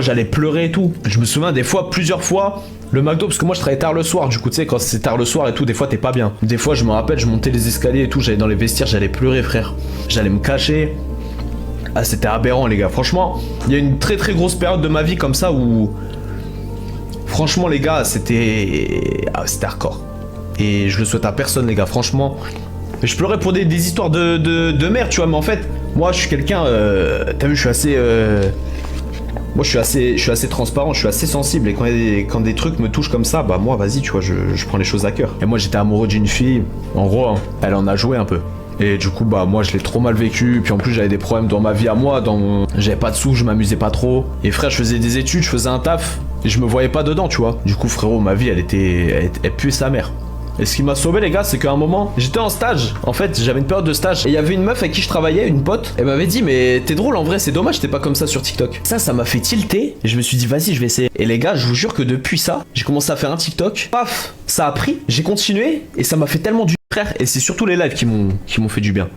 J'allais pleurer et tout. Je me souviens des fois, plusieurs fois, le McDo, parce que moi je travaillais tard le soir, du coup tu sais quand c'est tard le soir et tout, des fois t'es pas bien. Des fois je me rappelle, je montais les escaliers et tout, j'allais dans les vestiaires, j'allais pleurer frère. J'allais me cacher. Ah c'était aberrant les gars, franchement, il y a une très très grosse période de ma vie comme ça où... Franchement les gars, c'était... Ah c'était hardcore. Et je le souhaite à personne les gars, franchement. Je pleurais pour des histoires de merde, tu vois, mais en fait, moi je suis quelqu'un... T'as vu, je suis assez... Moi je suis assez transparent, je suis assez sensible et quand des trucs me touchent comme ça, bah moi vas-y tu vois, je prends les choses à cœur. Et moi j'étais amoureux d'une fille, en gros, hein, elle en a joué un peu. Et du coup bah moi je l'ai trop mal vécu, puis en plus j'avais des problèmes dans ma vie à moi, j'avais pas de sous, je m'amusais pas trop. Et frère je faisais des études, je faisais un taf, et je me voyais pas dedans tu vois. Du coup frérot ma vie elle puait sa mère. Et ce qui m'a sauvé les gars, c'est qu'à un moment, j'étais en stage. En fait, j'avais une période de stage. Et il y avait une meuf avec qui je travaillais, une pote. Elle m'avait dit, mais t'es drôle en vrai, c'est dommage, t'es pas comme ça sur TikTok. Ça m'a fait tilter. Et je me suis dit, vas-y, je vais essayer. Et les gars, je vous jure que depuis ça, j'ai commencé à faire un TikTok. Paf, ça a pris. J'ai continué. Et ça m'a fait tellement du frère. Et c'est surtout les lives qui m'ont fait du bien.